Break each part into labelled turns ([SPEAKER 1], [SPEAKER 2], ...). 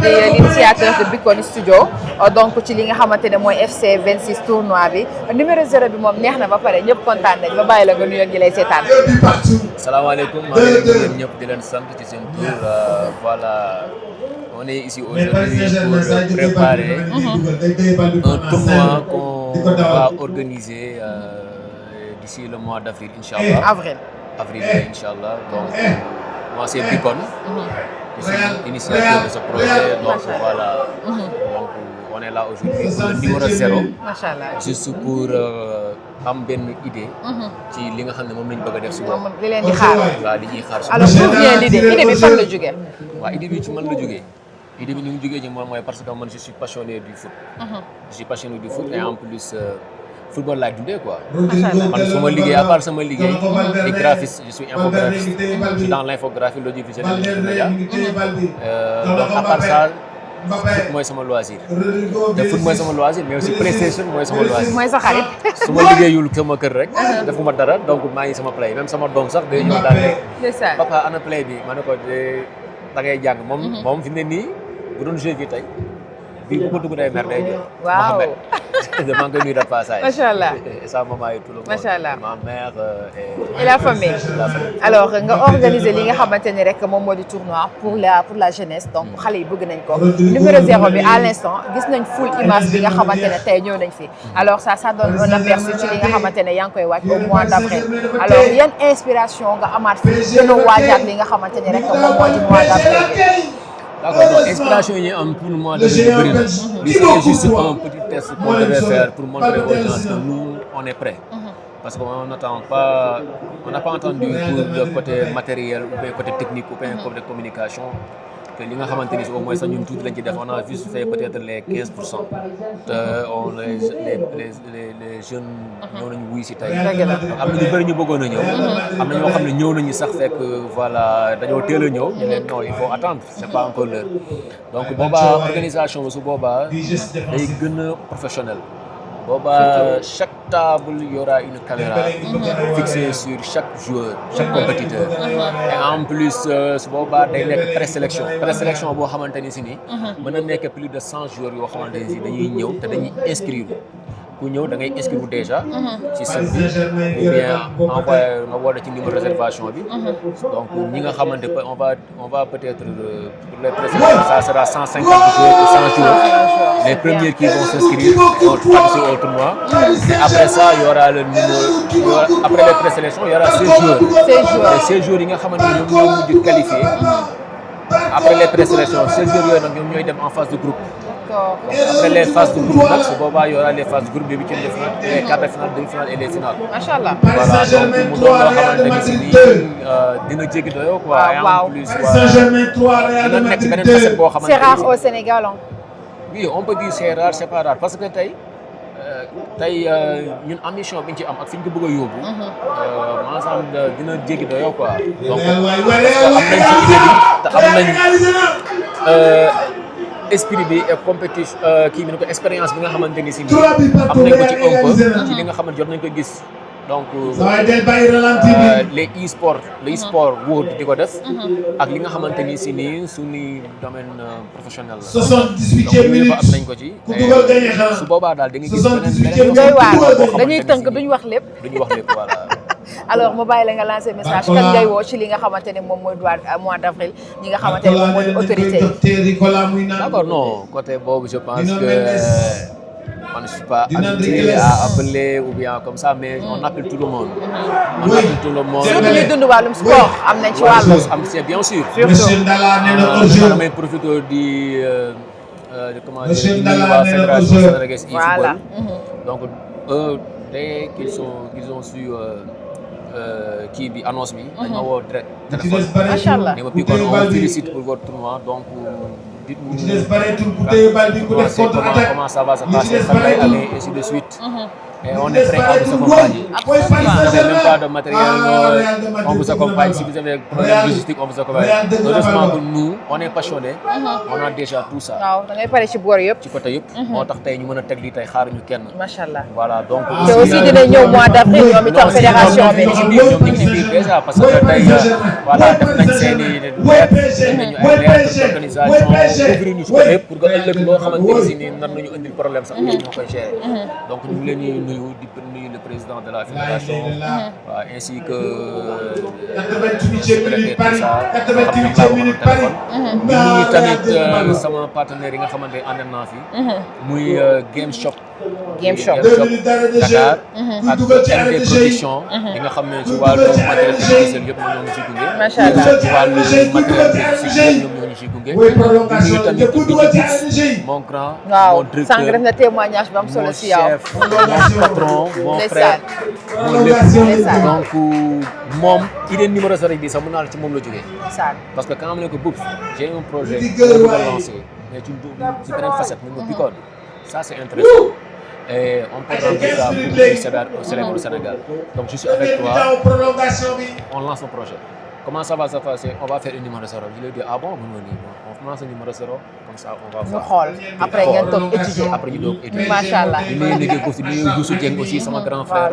[SPEAKER 1] di l'initiateur de Bicone Studio donc ci li nga xamante ne mooy FC 26 tournoi bi numéro 0 bi moom neex na ba pare ñëpp kontaan nañ ba bàyyi la nga nuyu ak ñi lay seetaan.
[SPEAKER 2] salaamaaleykum maa ngi leen di ñëpp di leen sant ci seen tour voilà on est ici aujourd'hui pour préparer un tournoi qu'on va organiser d'ici le mois d'avril inchallah. Avril inchallah donc moi c'est Bicone. Je suis initiateur de ce projet donc voilà. Donc on est là aujourd'hui pour le numéro 0.
[SPEAKER 1] Machallah.
[SPEAKER 2] Juste pour am benn idée. ci li nga xam ne moom lañ bëgg a def suba.
[SPEAKER 1] moom li leen di xaar.
[SPEAKER 2] waaw li ñuy xaar suba.
[SPEAKER 1] alors d'où vient l'idée bi fan la jógee.
[SPEAKER 2] waaw idée bi ci man la jógee. idée bi ni mu jógee ci moom mooy parce que man je suis passionné du foot. je suis passionné du foot et en plus football laay dundee quoi. man sama liggéey à part sama liggéey. di graphiste je suis infographiste. je suis dans l'infographie l'audiovisuel et les médias. Donc à part ça. foot mooy sama loisir te foot mooy sama loisir mais aussi PlayStation mooy sama loisir.
[SPEAKER 1] mooy sa xarit.
[SPEAKER 2] su ma liggéeyul sama kër rek. defuma dara donc maa ngi sama play même sama doom sax day ñëw daal ne. papa ana play bi ma ne ko da ngay jàng moom fi mu ne nii bu doon jeu bi tey bii bu ko dugg day mer day jël.
[SPEAKER 1] waaw
[SPEAKER 2] Mohamed maa ngi koy nuyu de passage.
[SPEAKER 1] macha allah
[SPEAKER 2] et sa maman et tout le monde.
[SPEAKER 1] macha allah
[SPEAKER 2] ma mère
[SPEAKER 1] et la famille. alors nga organiser li nga xamante ni rek moom moo di tournoi pour la jeunesse donc xale yi bëgg nañ ko. numéro 0 bi à l'instant gis nañ full image bi nga xamante ne tey ñëw nañ fi. alors ça donne un aperçu ci li nga xamante ne yaa ngi koy waaj au mois d'avril. alors yan inspiration nga amaat fi gën a waajaat li nga xamante ni rek moom moo di mois d'avril bi.
[SPEAKER 2] D'accord, donc inspiration yi am pour moi de bëri na. Lii c'est juste un petit test qu'on devait faire pour montrer aux gens que nous on est prêts. Parce qu'on n'a pas entendu pour le côté matériel ou bien côté technique ou bien côté communication que li nga xamante ni au moins sax ñun tuuti lañ ci def on a juste fait peut-être les 15%. te on les jeunes ñëw nañu wuy si tey. am na ñu bëri ñu bëggoon a ñëw. am na ñoo xam ne ñëw nañu sax fekk voilà dañoo teel a ñëw ñu leen non il faut attendre c'est pas encore l'heure donc boobaa organisation su boobaa day gën a professionnel. boobaa chaque table y aura une caméra fixée sur chaque joueur chaque compétiteur et en plus su boobaa day nekk présélection boo xamante ni si nii mën na nekk plus de 100 joueurs yoo xamante ni si dañuy ñëw te dañuy inscrire ku ñëw da ngay inscrire déjà ci site bi ou bien envoyé nga woote ci numéro réservation bi donc ñi nga xamante on va peut-être pour les présélections ça sera 150 joueurs ou 100 joueurs les premiers qui vont s'inscrire vont participer au tournoi et après ça il y aura le numéro après les présélections il y aura 16 joueurs et 16 joueurs yi nga xamante ni ñoom ñoo mujj qualifié après les présélections 16 joueurs yooyu nag ñoom ñooy dem en phase de groupe. Après les phases de groupe nag su boobaa y aura les phases de groupe des huitièmes de finale les quarts de finale demi-finale et les finales.
[SPEAKER 1] macha allah
[SPEAKER 2] voilà donc mu doon loo xamante ni si nii dina jéggi doyoo quoi.
[SPEAKER 1] waaw
[SPEAKER 2] en plus dina nekk beneen facette boo xamante ni
[SPEAKER 1] c'est rare au Sénégal hein.
[SPEAKER 2] Oui on peut dire c'est rare c'est pas rare parce que tey ñun ambition bi ñu ci am ak fi ñu ko bëgg a yóbbu. maanaam dina jéggi doyoo quoi. donc am nañ ci idée bi te am nañ. esprit bi et compétition kii bi ne ko expérience bi nga xamante ni si nii am nañ ko ci un peu ci li nga xamante jot nañ ko gis donc les e-sport wóor di ko def ak li nga xamante ni si nii suñuy domaine professionnel la donc yooyu yëpp am nañ ko ci su boobaa daal da nga gis beneen
[SPEAKER 1] doy waar dañuy tënk duñ wax lépp
[SPEAKER 2] voilà.
[SPEAKER 1] alors ma bàyyi la nga lancer message kan ngay woo ci li nga xamante ne moom mooy mois d'avril ñi nga xamante ne moom mooy autorité yi.
[SPEAKER 2] D'accord non côté boobu je pense que man je suis pas habitué à appeler ou bien comme ça mais on appelle tout le monde. on appelle tout le monde.
[SPEAKER 1] surtout ñuy dund wàllum sport am nañ ci wàllu.
[SPEAKER 2] c'est bien sûr.
[SPEAKER 1] surtout
[SPEAKER 2] damay profiter di comment dire di nuyu waa fédération sénégalaise e-football. donc dès qu'ils ont su kii bi annonce bi. dañ ma woo direct téléphone.
[SPEAKER 1] macha allah
[SPEAKER 2] ne ma Bicone on vous félicite pour votre tournoi donc dites-nous comment ça va se passer fan lay aller et ainsi de suite. Et on est prêt à vous accompagner. Si vous n'avez même pas de matériel, on vous accompagne. Si vous avez des problèmes logistiques, on vous accompagne. Heureusement que nous, on est passionnés. On a déjà tout ça.
[SPEAKER 1] waaw da ngay pare ci boor yëpp.
[SPEAKER 2] ci côté yëpp. moo tax tey ñu mën a teg lii tey xaaruñu kenn.
[SPEAKER 1] macha allah
[SPEAKER 2] voilà donc.
[SPEAKER 1] te aussi dina ñëw mois d'avril ñoom itam fédération bi.
[SPEAKER 2] ñoom ñu ngi ci biir déjà parce que tey voilà def nañ seen i lettres def nañu ay lettres d'organisation couvrir ñu ci côté pour que ëllëg loo xamante ni si nii nar nañu indil problème sax ñoo koy gérer. donc ñu ngi leen di nuyu di nuyu le président de la fédération. waaw ainsi que secrétaire tout ça xam nañ laa waxoon téléphone. di nuyu tamit sama partenaire yi nga xamante ne ànd naa fi. muy Game Shop.
[SPEAKER 1] Game Shop
[SPEAKER 2] Dakar. ak MD production. yi nga xam ne ci wàllu matériel technicien yëpp ñoo ngi ciy gunge.
[SPEAKER 1] macha allah
[SPEAKER 2] ci wàllu matériel technicien ñoom ñoo ngi ciy gunge. di nuyu tamit mon grand.
[SPEAKER 1] waaw
[SPEAKER 2] mon directeur
[SPEAKER 1] sànq def na témoignage bu am solo si yow.
[SPEAKER 2] mon chef mon patron mon frère. mon lépp donc moom idée numéro 0 bi sax mën naa la ci moom la jógee. parce que quand on me dit que Boubs j'ai un projet que je vais lancer mais ci beneen facette muy ma Bikone ça c'est intéressant et on peut rendre ça pour célèbre au Sénégal donc je suis avec toi on lance un projet. Comment ça va se passer? On va faire une numéro 0. Je lui ai dit, ah bon, on lance un numéro 0, comme ça on va voir.
[SPEAKER 1] Après, il y a un étudier.
[SPEAKER 2] Après, il y a un étudier.
[SPEAKER 1] Machallah.
[SPEAKER 2] Il y a un Youssou Dieng aussi, c'est mon grand frère.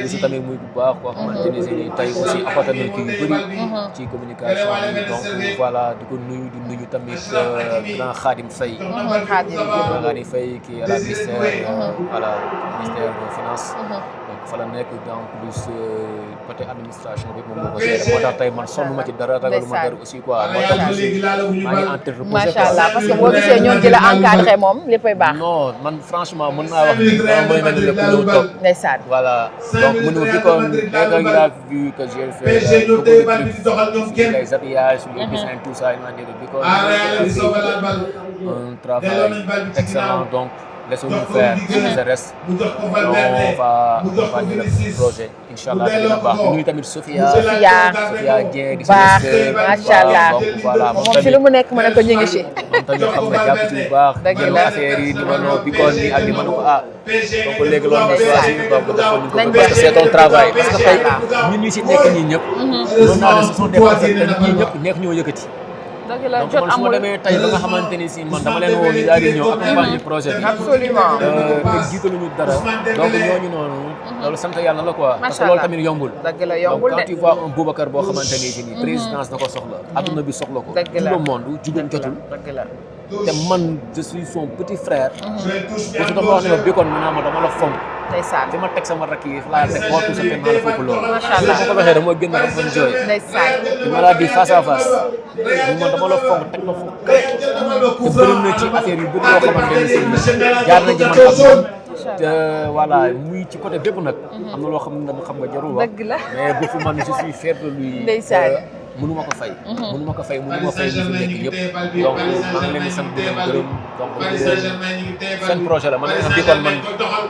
[SPEAKER 2] Youssou tamit muy bu baax quoi xamante ne si tey aussi apporté nañ kii yu bëri ci communication bi donc voilà di ko nuyu tamit grand Khadim Faye. Khadim Faye qui est à la ministère des Finances. donc fa la nekk en plus côté administration bi moom moo ko géré moo tax tey man sonn ma ci dara ragaluma dara aussi quoi moo tax maa ngi entreprise
[SPEAKER 1] macha allah parce que boo gisee ñoom di la encadré moom léppay baax.
[SPEAKER 2] non man franchement mën naa wax ni mooy mel ni lépp ñëw toog.
[SPEAKER 1] ndeysaan
[SPEAKER 2] voilà donc mu ne ma Bikone dès que il a vu que j'ai fait beaucoup de trucs les habillages les dessins tout ça il m'a dit Bikone un travail excellent donc laissez-nous faire le reste on va ñu def projet inchallah dina baax nuyu tamit Sophia Dieng di
[SPEAKER 1] baax
[SPEAKER 2] sama
[SPEAKER 1] macha allah
[SPEAKER 2] donc voilà
[SPEAKER 1] moom ci lu mu nekk ma ne ko ñu ngi ci.
[SPEAKER 2] moom tamit xam nga jàpp ci bu baax.
[SPEAKER 1] dëgg la
[SPEAKER 2] affaire yi ni ma noo Bikone ni ak ni ma ne ko donc léegi loolu nga choisir donc defoon nañ ko parce que c'est ton travail parce que tey ñun ñu si nekk ñii ñëpp. mën naa ne ce sont des personnes ñii ñëpp nekk ñoo yëkkati.
[SPEAKER 1] dëgg la
[SPEAKER 2] donc
[SPEAKER 1] jot
[SPEAKER 2] man su ma
[SPEAKER 1] amul
[SPEAKER 2] demee tey ba nga xamante ni si man dama leen woo ñu daal di ñëw accompagner projet bi.
[SPEAKER 1] absolument
[SPEAKER 2] te jiitaluñu dara donc ñooñu noonu. loolu sant yàlla la quoi. parce que loolu tamit yombul.
[SPEAKER 1] dëgg la yombul
[SPEAKER 2] donc
[SPEAKER 1] de
[SPEAKER 2] quand tu vois un Boubacar boo xamante ni si nii présidence na ko soxla. adduna bi soxla ko.
[SPEAKER 1] dëgg la
[SPEAKER 2] tout le monde jugum jotul.
[SPEAKER 1] dëgg la
[SPEAKER 2] te man je suis son petit frère. bu su dama wax ne ma Bikone mu naa ma dama la fonk.
[SPEAKER 1] ndeysaan
[SPEAKER 2] fi ma teg sama rakk yi fa laa teg moo tout ça naa la foofu loolu.
[SPEAKER 1] macha allah
[SPEAKER 2] bu ma ko waxee dama génn ak fan jooy.
[SPEAKER 1] ndeysaan
[SPEAKER 2] il m'a dit face à face. man dama la fonk teg la foofu te bëri na ci affaire yu bëri yoo xamante ne si jaar na ci man ak moom. te voilà muy ci côté bépp nag. am na loo xam ne xam nga jarul wax.
[SPEAKER 1] dëgg la
[SPEAKER 2] mais bu fi man je suis fier de lui.
[SPEAKER 1] ndeysaan
[SPEAKER 2] mënu ma ko fay. mënu ma ko fay ñu fi nekk ñëpp donc maa ngi leen di sant di leen gërëm donc seen projet la man nag Bikone man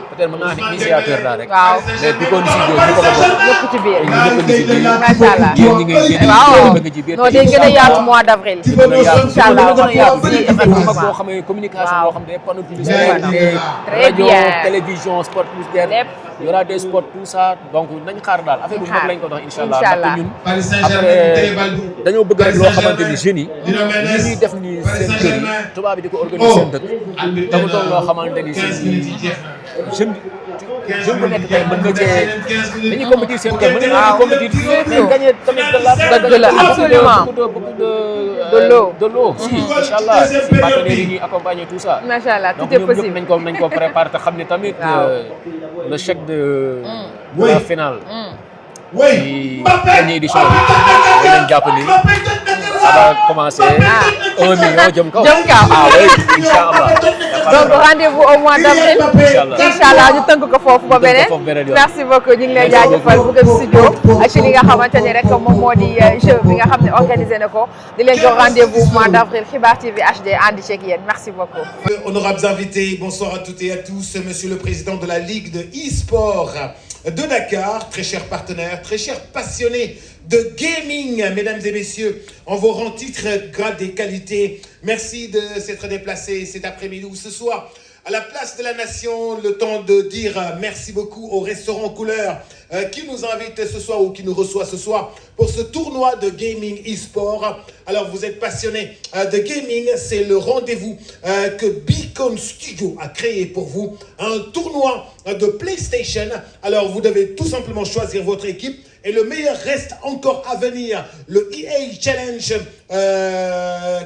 [SPEAKER 2] peut-être mën naa ne initiateur laa rek.
[SPEAKER 1] waaw
[SPEAKER 2] mais Bikone si biir ñu ko bokk.
[SPEAKER 1] ñëpp ci biir
[SPEAKER 2] ñëpp ngi ci biir.
[SPEAKER 1] macha allah
[SPEAKER 2] yéen ñi ngay génn
[SPEAKER 1] waaw
[SPEAKER 2] bëgg ci biir.
[SPEAKER 1] non day gën a yaatu mois d'avril. incha allah
[SPEAKER 2] gën a yaatu si événement boo xam ne communication boo xam ne day panneau publicitaire
[SPEAKER 1] très
[SPEAKER 2] rajo
[SPEAKER 1] bien
[SPEAKER 2] télévision sport plus der il y aura des sports tout ça donc nañ xaar daal affaire bi moom lañ ko dox incha allah ndaxte ñun après dañoo bëgg rek loo xamante ni jeunes yi li ñuy def ni seen kër yi tubaab bi di ko organiser seen dëkk te mu doon loo xamante ni jeune bu nekk tey mën nga cee dañuy compétir seen kër mën nañu compétir mais gagner tamit de la
[SPEAKER 1] dëgg la absolument
[SPEAKER 2] beaucoup de l'eau si incha allah si partenaires yi ñuy accompagner tout ça
[SPEAKER 1] macha allah tout
[SPEAKER 2] donc
[SPEAKER 1] est
[SPEAKER 2] ñoom
[SPEAKER 1] possible
[SPEAKER 2] ñëpp nañ ko préparer te xam ne tamit le chèque de la finale ci première édition bi dañ leen jàpp ni ça va commencer 1 million jëm kaw ah oui incha allah
[SPEAKER 1] donc rendez-vous au mois d'avril incha allah ñu tënk ko foofu ba beneen merci beaucoup ñu ngi lay jaajëfal bu ko studio ci li nga xamante ni rek moom moo di jeu bi nga xam ne organisé na ko di leen jox rendez-vous mois d'avril Xibar TV HD ànd ceeg yéen merci beaucoup.
[SPEAKER 3] Honorables invités, bonsoir à toutes et à tous. Monsieur le président de la Ligue de e-sport de Dakar, très chers partenaires, très chers passionnés de gaming, mesdames et messieurs, on vous rend titre, grade et qualité. Merci de s'être déplacés cet après-midi ou ce soir à la place de la Nation. Le temps de dire merci beaucoup au restaurant Couleur qui nous invite ce soir ou qui nous reçoit ce soir pour ce tournoi de gaming e-sport. Alors vous êtes passionnés de gaming, c'est le rendez-vous que Bikone Studio a créé pour vous. Un tournoi de PlayStation. Alors vous devez tout simplement choisir votre équipe Et le meilleur reste encore à venir. Le EA Challenge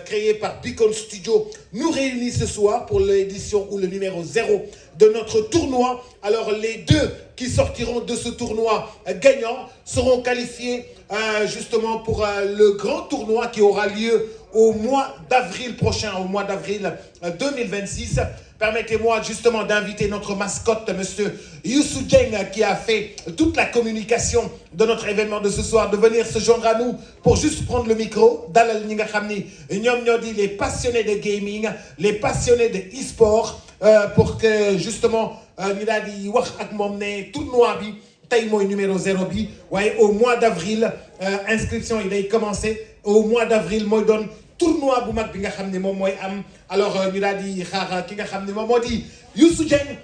[SPEAKER 3] créé par Beacon Studio nous réunit ce soir pour l'édition ou le numéro 0 de notre tournoi. Alors les deux qui sortiront de ce tournoi gagnant seront qualifiés justement pour le grand tournoi qui aura lieu au mois d'avril prochain, au mois d'avril 2026. Permettez-moi justement d'inviter notre mascotte, monsieur Youssou Dieng, qui a fait toute la communication de notre événement de ce soir, de venir se joindre à nous pour juste prendre le micro. Dalal ñi nga xam ni ñoom ñoo di les passionnés de gaming, les passionnés de e-sport, pour que justement ñu daal di wax ak moom ne tournoi bi tey mooy numéro 0 bi waaye au mois d'avril inscription yi day commencer au mois d'avril mooy doon tournoi bu mag bi nga xam ne moom mooy am. Alors ñu daal di xaar ki nga xam ne moom moo di Youssou Dieng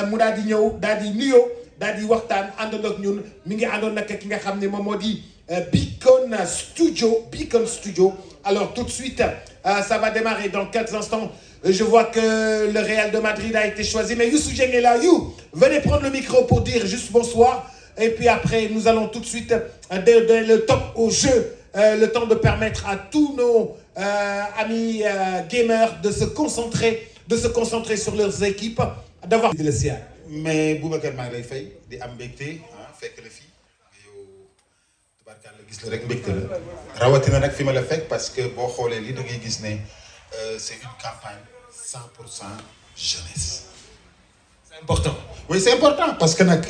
[SPEAKER 3] mu daal di ñëw daal di nuyoo daal di waxtaan àndoon ak ñun mi ngi àndoon nag ki nga xam ne moom moo di Beacon Studio. Alors tout de suite ça va démarrer dans quelques instants. Je vois que le Real de Madrid a été choisi, mais Youssou Dieng est là. You, venez prendre le micro pour dire juste bonsoir. Et puis après, nous allons tout de suite donner le top au jeu, le temps de permettre à tous nos amis gamers de se concentrer sur leurs équipes, d'avoir le ciel.
[SPEAKER 4] Mais Boubacar maa ngi lay fay di am mbégte fekk la fi yow tubaarkàlla gis la rek mbégte la rawatina nag fi ma la fekk parce que boo xoolee li da ngay gis ne c'est une campagne 100% jeunesse.
[SPEAKER 3] C'est important.
[SPEAKER 4] Oui, c'est important parce que nag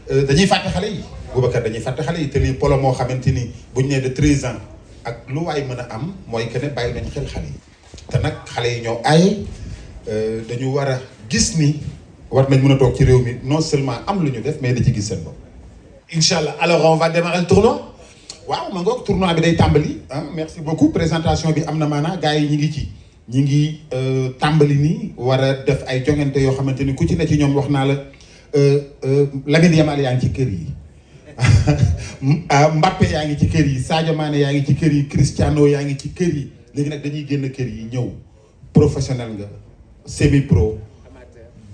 [SPEAKER 4] dañuy fàtte xale yi Boubacar dañuy fàtte xale yi te lii polo moo xamante ni buñ nee de 13 ans ak lu waay mën a am mooy que ne bàyyi nañ xel xale yi te nag xale yi ñoo aaye dañu war a gis ni war nañ mën a toog ci réew mi non seulement am lu ñu def mais da ci gis seen bopp.
[SPEAKER 3] Inch'Allah. Alors on va démarrer le tournoi.
[SPEAKER 4] waaw ma ngoog tournoi bi day tàmbali merci beaucoup présentation bi am na maanaa gars yi ñi ngi tàmbali nii war a def ay jongante yoo xamante ni ku ci ne ci ñoom wax naa la Lamine Yamal yaa ngi ci kër yi Mbappé yaa ngi ci kër yi Sadio Mané yaa ngi ci kër yi Cristiano yaa ngi ci kër yi léegi nag dañuy génn kër yi ñëw professionnel nga semi pro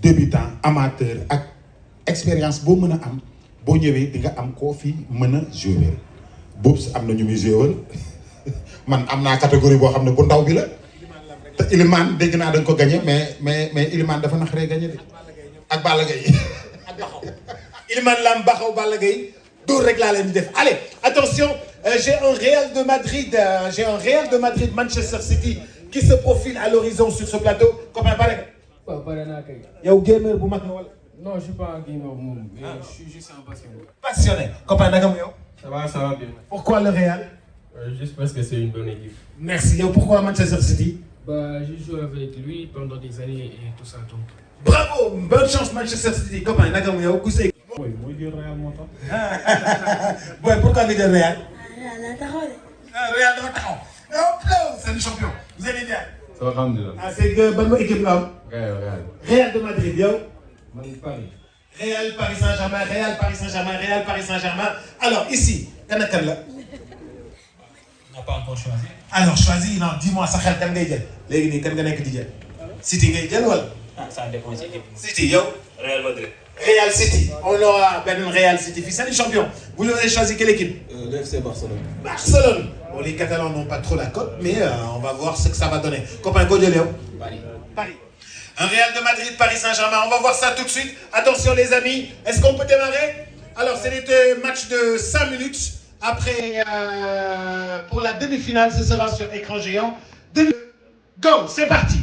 [SPEAKER 4] débutant amateur ak expérience boo mën a am boo ñëwee di nga am koo fi mën a jouer boobu am na ñu muy jouer man am naa catégorie boo xam ne bu ndaw bi la te Iliman dégg naa da nga ko gagné mais Iliman dafa naqaree gagné de ak Balla Gaye
[SPEAKER 3] ak Baxaw Iliman Lam Baxaw Balla Gaye dóor rek laa leen di def. Allez, attention, j'ai un Real de Madrid Manchester City qui se profile à l'horizon sur ce plateau. Copain pare nga.
[SPEAKER 5] waaw pare naa kay.
[SPEAKER 3] yow gamer bu mag nga wala.
[SPEAKER 5] Non, je suis pas un gamer moom, mais je suis juste un passionné.
[SPEAKER 3] Passionné. Copain naka mu yow.
[SPEAKER 5] Ça va bien.
[SPEAKER 3] Pourquoi le Real?
[SPEAKER 5] Juste parce que c'est une bonne équipe.
[SPEAKER 3] Merci. Yow pourquoi Manchester City?
[SPEAKER 5] Bah, j'ai joué avec lui pendant des années et tout ça donc.
[SPEAKER 3] Bravo, bonne chance Manchester City. Copain naka mu yow ku say.
[SPEAKER 5] Oui, mooy jël Real moo tax.
[SPEAKER 3] Boy, pourquoi nga jël Real?
[SPEAKER 6] Real daa taxaw de.
[SPEAKER 3] Real dafa taxaw. Non, c'est le champion. Vous allez bien?
[SPEAKER 5] Ça va, alhamdulillah.
[SPEAKER 3] Ah, c'est que ban équipe nga am?
[SPEAKER 5] Real.
[SPEAKER 3] Real de Madrid yow.
[SPEAKER 5] Man Paris.
[SPEAKER 3] Real Paris Saint-Germain. Alors ici, kan ak kan la?
[SPEAKER 5] On n'a pas encore choisi.
[SPEAKER 3] Alors choisis, non, dis-moi sa xel kan ngay jël. Léegi nii kan nga nekk di jël. City ngay jël wala?
[SPEAKER 7] Ah, ça dépend si équipe.
[SPEAKER 3] City yow.
[SPEAKER 7] Real Madrid.
[SPEAKER 3] Real City. On aura benn Real City fii. C'est les champions. Vous avez choisi quelle équipe?
[SPEAKER 5] Le FC Barcelone.
[SPEAKER 3] Barcelone. Bon, les Catalans n'ont pas trop la cote, mais on va voir ce que ça va donner. Copain, go jël yow. Paris. Un Real de Madrid, Paris Saint-Germain. On va voir ça tout de suite. Attention les amis, est-ce qu'on peut démarrer? Alors c'est des matchs de 5 minutes. Après, pour la demi-finale, ce sera sur écran géant. Go, c'est parti.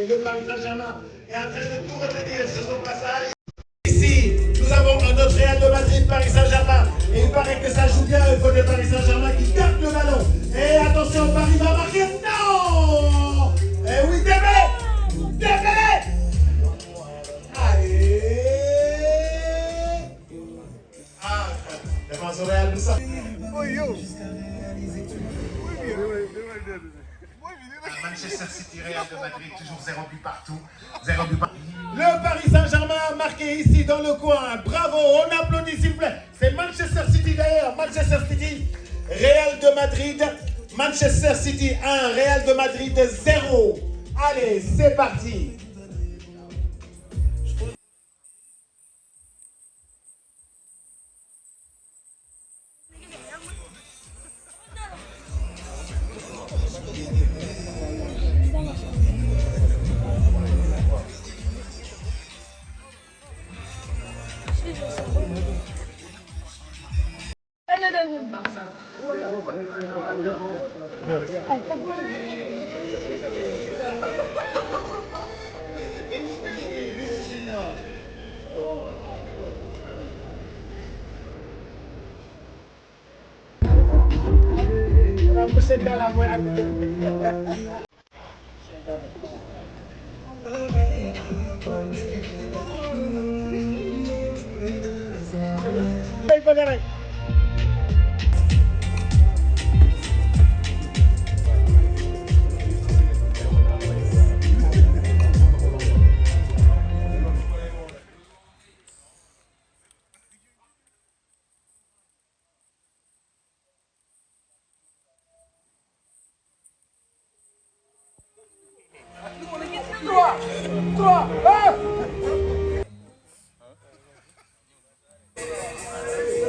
[SPEAKER 3] Le Paris Saint-Germain est en train de tout retenir sur son passage. Ici, nous avons un autre Real de Madrid, Paris Saint-Germain. Et il paraît que ça joue bien le côté Paris Saint-Germain qui garde le ballon. Et attention, Paris va marquer. Non! Et oui, Dembélé! Allez! Ah, défense au Real de ça. Manchester City, Real de Madrid, toujours 0 but partout. 0 but partout. Le Paris Saint-Germain a marqué ici dans le coin. Bravo, on applaudit s'il vous plaît. C'est Manchester City d'ailleurs. Manchester City, Real de Madrid. Manchester City 1, Real de Madrid 0. Allez, c'est parti.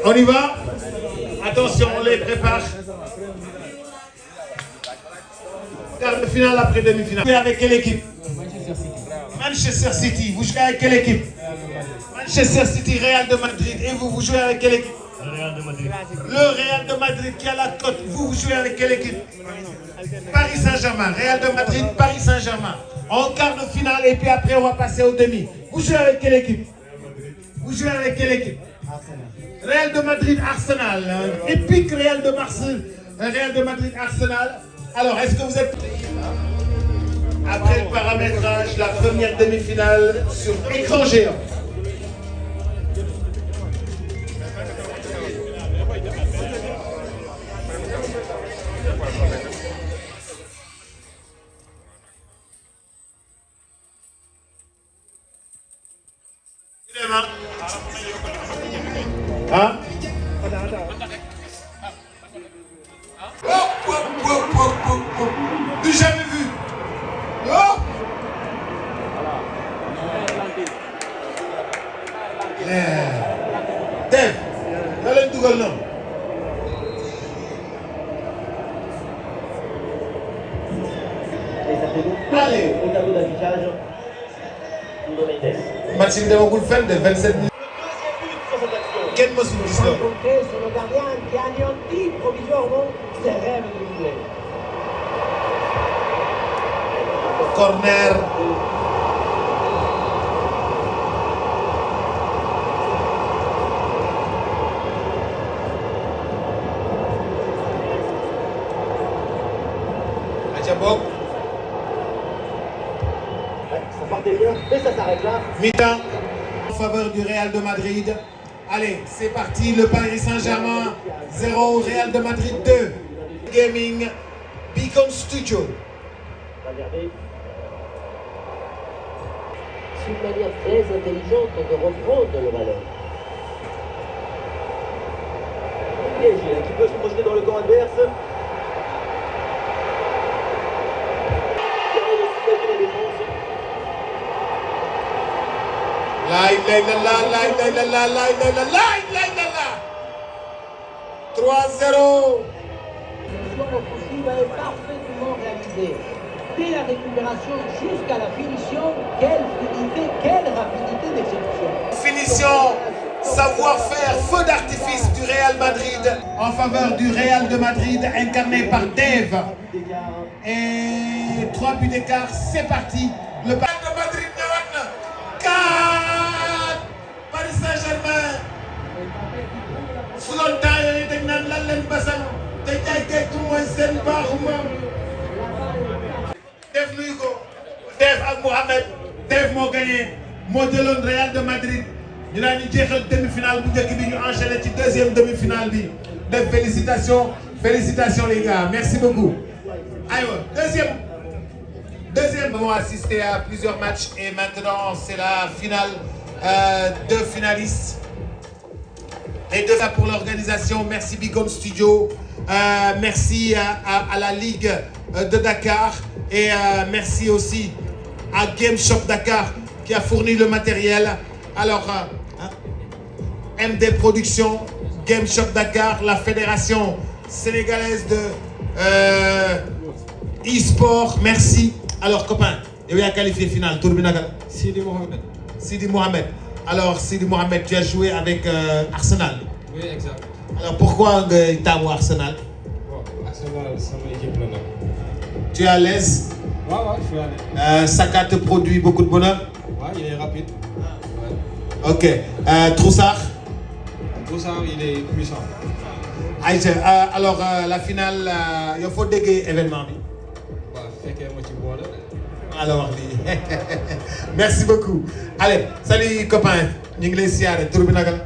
[SPEAKER 3] On y va? Attention, on les prépare. Quart de finale après demi-finale. Vous jouez avec quelle équipe? Manchester City. Vous jouez avec quelle équipe? Manchester City, Real de Madrid. Et vous, vous jouez avec quelle équipe? Le Real de Madrid. Le Real de Madrid qui a la cote. Vous, vous jouez avec quelle équipe? Paris Saint-Germain. Real de Madrid, Paris Saint-Germain. En quart de finale et puis après on va passer au demi. Vous jouez avec quelle équipe? Vous jouez avec quelle équipe? Real de Madrid, Arsenal. Épique Real de Madrid, Arsenal. Alors, est-ce que vous êtes... Après le paramétrage, la première demi-finale sur écran géant. Hein? Du jamais vu. Oh! Dave, da leen dugal noonu. Allez.
[SPEAKER 6] Au tableau d'affichage,
[SPEAKER 3] Match bi demagul fenn de 27 minutes. Kenn mësul gis loolu.
[SPEAKER 6] compter sur le gardien qui anéantit provisoirement ses rêves de doublé.
[SPEAKER 3] Corner. Aja bokk.
[SPEAKER 6] Ça partait bien, mais ça s'arrête là.
[SPEAKER 3] Mi-temps en faveur du Real de Madrid. Allez, c'est parti. Le Paris Saint-Germain 0, Real de Madrid 2. Gaming Beacon Studio.
[SPEAKER 6] C'est une manière très intelligente de reprendre le ballon. PSG qui peut se projeter dans le camp adverse.
[SPEAKER 3] La ilaha illallah, la ilaha illallah, la ilaha illallah, la ilaha illallah. 3-0.
[SPEAKER 6] L'action offensive est parfaitement réalisée. Dès la récupération jusqu'à la finition, quelle fluidité, quelle rapidité d'exécution.
[SPEAKER 3] Finition, savoir-faire, feu d'artifice du Real Madrid en faveur du Real de Madrid incarné par Dave. Et 3 buts d'écart, c'est parti. Le Real de Madrid ñëwaat na. 4 Paris Saint-Germain. Su doon temps yooyu dañ naan lan leen basal te jaay kaytu mooy seen baaxu maam. Dave nuyu ko. Dave ak Mohamed. Dave moo gagné moo jëloon Real de Madrid. ñu daan ñu jeexal demi-finale bu njëkk bi ñu enchaîné ci deuxième demi-finale bi. Dave félicitations les gars, merci beaucoup. Deuxième, nous avons assisté à plusieurs matchs et maintenant c'est la finale. Deux finalistes. Et deux pour l'organisation. Merci Bicom Studio. Merci à la Ligue de Dakar. Et merci aussi à Game Shop Dakar qui a fourni le matériel. Alors, MD Productions, Game Shop Dakar, la fédération sénégalaise de e-sport, merci. Alors, copain, il y a qualifié finale.
[SPEAKER 5] Sidi Mohamed.
[SPEAKER 3] Sidi Mohamed. Alors, Sidi Mohamed, tu as joué avec Arsenal.
[SPEAKER 5] Oui, exact.
[SPEAKER 3] Alors, pourquoi tu as Arsenal?
[SPEAKER 5] Bon, Arsenal, c'est mon équipe là.
[SPEAKER 3] Tu es à l'aise?
[SPEAKER 5] Ouais, je suis à l'aise.
[SPEAKER 3] Saka te produit beaucoup de bonheur?
[SPEAKER 5] Ouais, il est rapide. Ouais.
[SPEAKER 3] Ok. Troussard?
[SPEAKER 5] Troussard, il est puissant.
[SPEAKER 3] Aïcha, alors la finale, il faut dégager l'événement.
[SPEAKER 5] Ouais, fait que moi, tu vois là.
[SPEAKER 3] Alors, merci beaucoup. Allez, salut copain. Nous sommes ici à
[SPEAKER 8] Dev.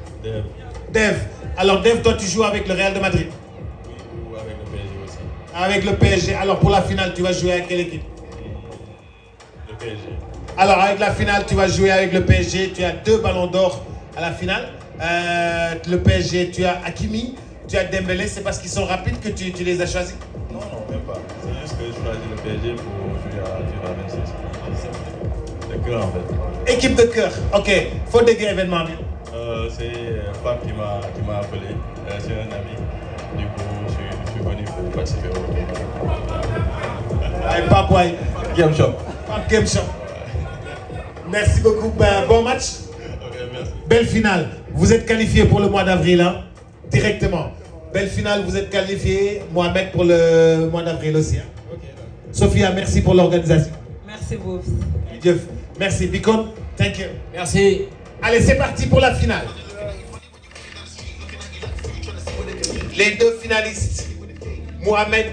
[SPEAKER 3] Dev. Alors Dev, toi tu joues avec le Real de Madrid?
[SPEAKER 8] Oui, ou avec le PSG aussi.
[SPEAKER 3] Avec le PSG. Alors pour la finale, tu vas jouer avec quelle équipe?
[SPEAKER 8] Le PSG.
[SPEAKER 3] Alors avec la finale, tu vas jouer avec le PSG. Tu as 2 ballons d'or à la finale. Le PSG, tu as Hakimi, tu as Dembélé. C'est parce qu'ils sont rapides que tu les as choisis?
[SPEAKER 8] Non, même pas. C'est juste que je choisis le PSG pour jouer à 26. Le cœur en fait.
[SPEAKER 3] Équipe de cœur. Ok. Faut dégager l'événement.
[SPEAKER 8] C'est Pape qui m'a appelé. C'est un ami. Du coup, je suis venu pour participer au tournoi.
[SPEAKER 3] Allez, Pape, ouais.
[SPEAKER 8] Game Shop.
[SPEAKER 3] Pape Game Shop. Merci beaucoup. Bon match.
[SPEAKER 8] Ok, merci.
[SPEAKER 3] Belle finale. Vous êtes qualifié pour le mois d'avril, hein, directement. Belle finale, vous êtes qualifié. Mohamed pour le mois d'avril aussi. Hein.
[SPEAKER 5] Okay,
[SPEAKER 3] Sophia, merci pour l'organisation.
[SPEAKER 9] Merci beaucoup.
[SPEAKER 3] Jeff, merci. Bicon, thank you.
[SPEAKER 2] Merci.
[SPEAKER 3] Allez, c'est parti pour la finale. Les 2 finalistes. Mohamed.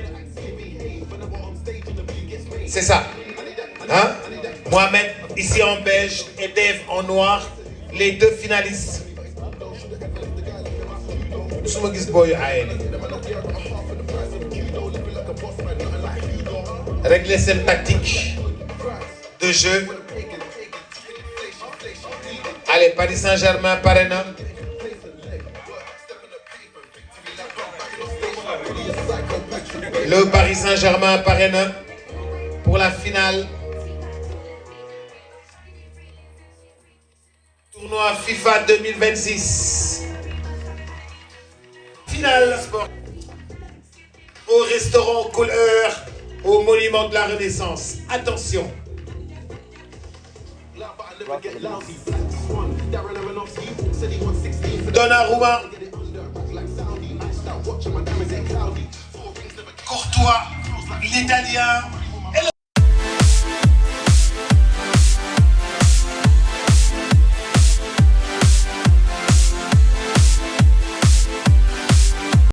[SPEAKER 3] C'est ça. Hein? Mohamed, ici en beige et Dave en noir. Les 2 finalistes. Régler cette tactique de jeu. Allez, Paris Saint-Germain, Parena. Le Paris Saint-Germain, Parena. Pour la finale. Tournoi FIFA 2026. Finale sport. Au restaurant couleur, au monument de la Renaissance. Attention. Donnarumma. Courtois, l'Italien.